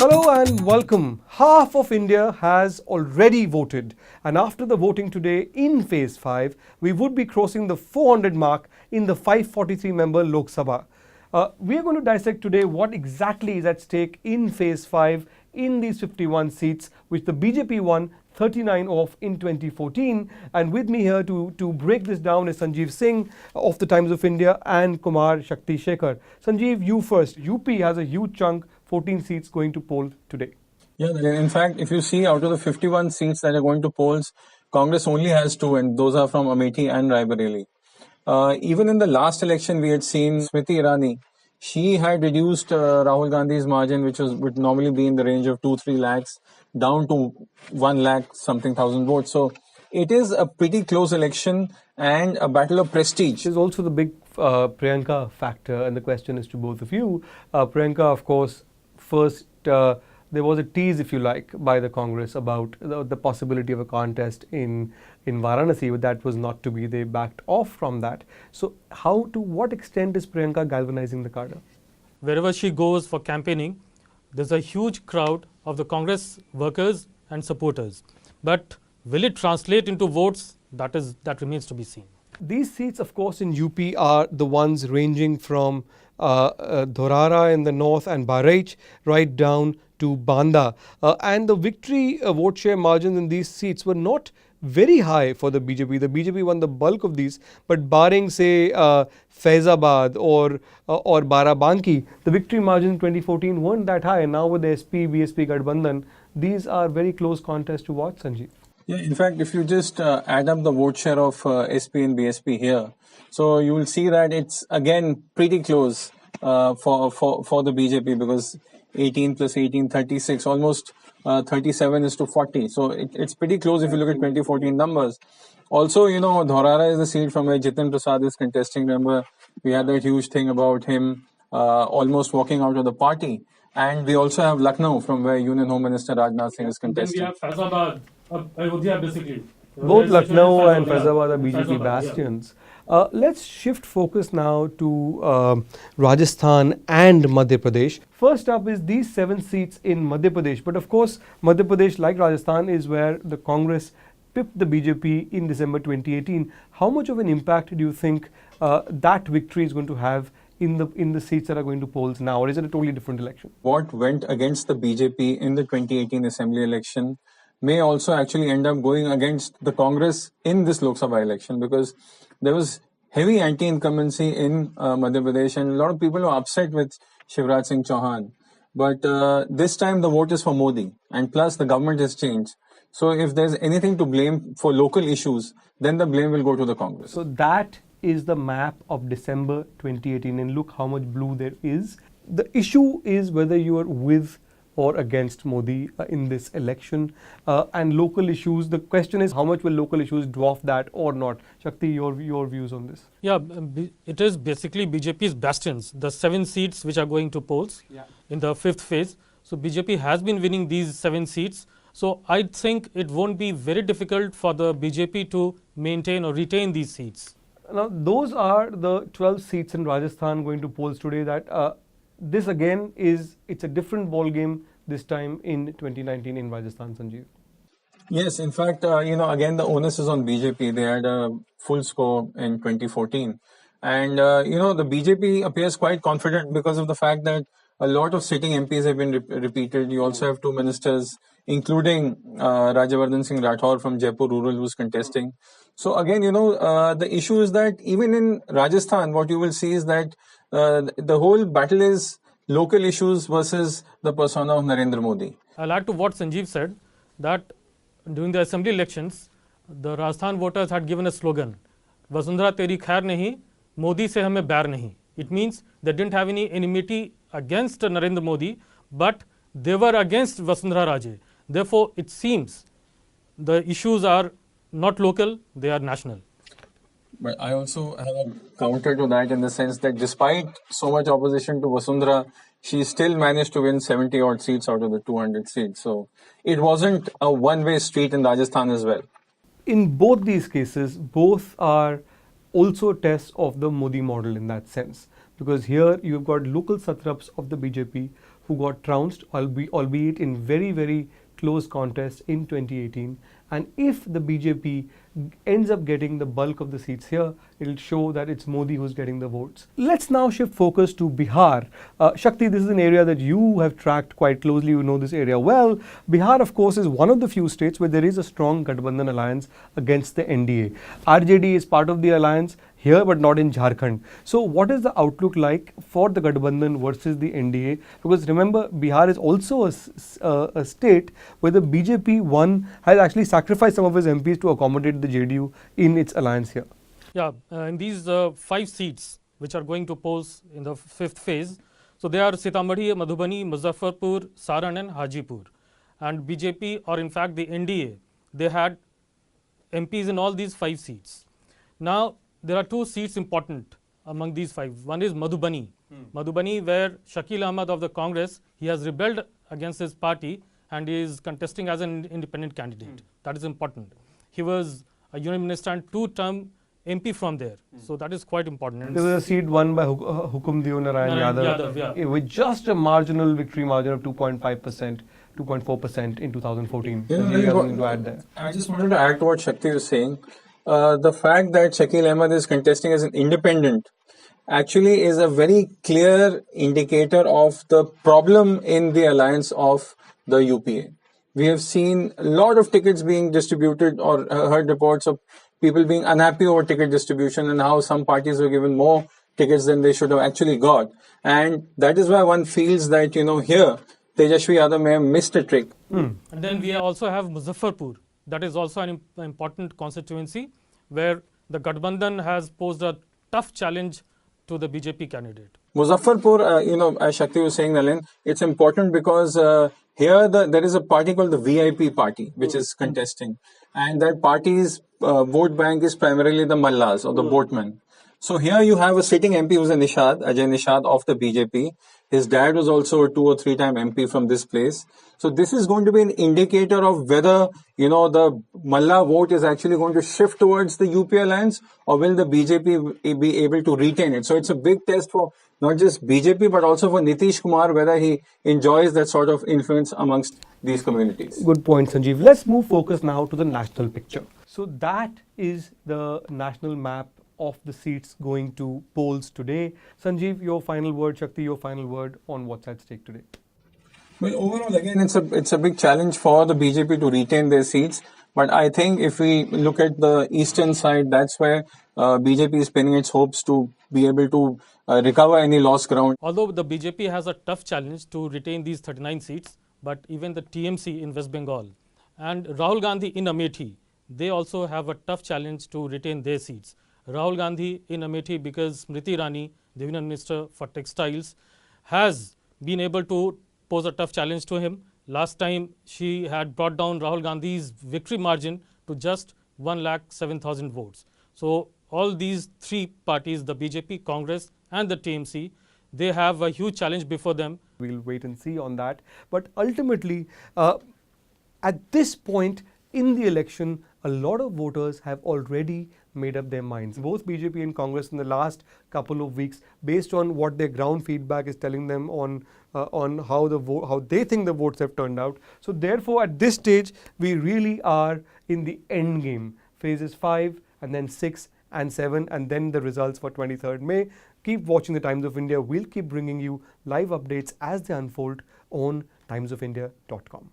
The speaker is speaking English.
Hello and welcome. Half of India has already voted, and after the voting today in phase 5, we would be crossing the 400 mark in the 543 member Lok Sabha. We are going to dissect today what exactly is at stake in phase 5 in these 51 seats, which the BJP won 39 of in 2014. And with me here to break this down is Sanjeev Singh of the Times of India and Kumar Shakti Shekhar. Sanjeev, you first. UP has a huge chunk, 14 seats going to poll today. Yeah, in fact, if you see out of the 51 seats that are going to polls, Congress only has 2, and those are from Amethi and Raebareli. Even in the last election, we had seen Smriti Irani. She had reduced Rahul Gandhi's margin, which would normally be in the range of 2-3 lakhs, down to 1 lakh something thousand votes. So it is a pretty close election and a battle of prestige. There's also the big Priyanka factor, and the question is to both of you. Priyanka, of course, first there was a tease, if you like, by the Congress about the possibility of a contest in Varanasi, but that was not to be. They backed off from that. So to what extent is Priyanka galvanizing the cadre? Wherever she goes for campaigning, there's a huge crowd of the Congress workers and supporters. But will it translate into votes? That remains to be seen. These seats, of course, in UP are the ones ranging from Dhorara in the north and Bahraich right down to Banda. And the victory vote share margins in these seats were not very high for the BJP. The BJP won the bulk of these, but barring, say, Faizabad or Barabanki, the victory margins in 2014 weren't that high. And now with the SP, BSP, Gadbandhan, these are very close contests to watch, Sanjeev. Yeah, in fact, if you just add up the vote share of SP and BSP here, so you will see that it's again pretty close for the BJP, because 18 plus 18, 36, almost 37 is to 40. So it's pretty close if you look at 2014 numbers. Also, Dhorara is the seat from where Jitin Prasad is contesting. Remember, we had that huge thing about him almost walking out of the party. And we also have Lucknow, from where Union Home Minister Rajnath Singh is contesting. Then we have Faizabad, Ayodhya basically. Both Lucknow and Faizabad are BJP bastions. Let's shift focus now to Rajasthan and Madhya Pradesh. First up is these 7 seats in Madhya Pradesh. But of course, Madhya Pradesh, like Rajasthan, is where the Congress pipped the BJP in December 2018. How much of an impact do you think that victory is going to have in the seats that are going to polls now, or is it a totally different election? What went against the BJP in the 2018 Assembly election may also actually end up going against the Congress in this Lok Sabha election, because there was heavy anti-incumbency in Madhya Pradesh, and a lot of people were upset with Shivraj Singh Chauhan. But this time the vote is for Modi, and plus the government has changed. So if there's anything to blame for local issues, then the blame will go to the Congress. So that is the map of December 2018, and look how much blue there is. The issue is whether you are with or against Modi in this election, and local issues. The question is, how much will local issues dwarf that or not? Shakti, your views on this? Yeah, it is basically BJP's bastions, the 7 seats which are going to polls in the 5th phase. So BJP has been winning these 7 seats. So I think it won't be very difficult for the BJP to maintain or retain these seats. Now, those are the 12 seats in Rajasthan going to polls today. That this again it's a different ball game this time in 2019 in Rajasthan, Sanjeev. Yes, in fact, again, the onus is on BJP. They had a full score in 2014. And, the BJP appears quite confident because of the fact that a lot of sitting MPs have been repeated. You also have 2 ministers, including Rajyavardhan Singh Rathore from Jaipur Rural, who's contesting. So again, the issue is that even in Rajasthan, what you will see is that the whole battle is local issues versus the persona of Narendra Modi. I'll add to what Sanjeev said, that during the assembly elections, the Rajasthan voters had given a slogan, Vasundhara teri khair nahi, Modi se hame bair nahi. It means they didn't have any enmity against Narendra Modi, but they were against Vasundhara Raje. Therefore, it seems the issues are not local, they are national. But I also have a counter to that, in the sense that despite so much opposition to Vasundhara, she still managed to win 70 odd seats out of the 200 seats. So it wasn't a one-way street in Rajasthan as well. In both these cases, both are also tests of the Modi model in that sense. because here you've got local satraps of the BJP who got trounced, albeit in very, very close contests in 2018. And if the BJP ends up getting the bulk of the seats here, it'll show that it's Modi who's getting the votes. Let's now shift focus to Bihar. Shakti, this is an area that you have tracked quite closely. You know this area well. Bihar, of course, is one of the few states where there is a strong Gathbandhan alliance against the NDA. RJD is part of the alliance here, but not in Jharkhand. So what is the outlook like for the Gathbandhan versus the NDA? Because remember, Bihar is also a state where the BJP has actually sacrificed some of his MPs to accommodate the JDU in its alliance here. Yeah, in these 5 seats which are going to pose in the 5th phase, so they are Sitamarhi, Madhubani, Muzaffarpur, Saran and Hajipur. And BJP, or in fact the NDA, they had MPs in all these 5 seats. Now, there are 2 seats important among these 5. One is Madhubani. Madhubani, where Shakil Ahmed of the Congress, he has rebelled against his party and is contesting as an independent candidate. That is important. He was a Union Minister and 2-term MP from there. So that is quite important. There was a seat won by Hukumdeo Narayan Yadav, with just a marginal victory margin of 2.5%, 2.4% in 2014. To add there. I just wanted to add to what Shakti was saying. The fact that Shakil Ahmed is contesting as an independent actually is a very clear indicator of the problem in the alliance of the UPA. We have seen a lot of tickets being distributed, or heard reports of people being unhappy over ticket distribution and how some parties were given more tickets than they should have actually got. And that is why one feels that, here Tejashwi Yadav may have missed a trick. And then we also have Muzaffarpur. That is also an important constituency where the Gathbandhan has posed a tough challenge to the BJP candidate. Muzaffarpur, as Shakti was saying, Nalin, it's important because here there is a party called the VIP party, which is contesting. And that party's vote bank is primarily the Mallas or the boatmen. So here you have a sitting MP who's a Ajay Nishad of the BJP. His dad was also a 2 or 3 time MP from this place. So this is going to be an indicator of whether, the Malla vote is actually going to shift towards the UP alliance, or will the BJP be able to retain it. So it's a big test for not just BJP, but also for Nitish Kumar, whether he enjoys that sort of influence amongst these communities. Good point, Sanjeev. Let's move focus now to the national picture. So that is the national map of the seats going to polls today. Sanjeev, your final word. Shakti, your final word on what's at stake today. Well, overall, again, it's a big challenge for the BJP to retain their seats. But I think if we look at the eastern side, that's where BJP is pinning its hopes to be able to recover any lost ground. Although the BJP has a tough challenge to retain these 39 seats, but even the TMC in West Bengal and Rahul Gandhi in Amethi, they also have a tough challenge to retain their seats. Rahul Gandhi in Amethi, because Smriti Irani, the Union Minister for Textiles, has been able to pose a tough challenge to him. Last time she had brought down Rahul Gandhi's victory margin to just 107,000 votes. So all these 3 parties, the BJP, Congress and the TMC, they have a huge challenge before them. We'll wait and see on that. But ultimately, at this point in the election, a lot of voters have already made up their minds. Both BJP and Congress in the last couple of weeks, based on what their ground feedback is telling them on how they think the votes have turned out. So therefore, at this stage, we really are in the end game. Phases 5 and then 6 and 7, and then the results for 23rd May. Keep watching the Times of India. We'll keep bringing you live updates as they unfold on timesofindia.com.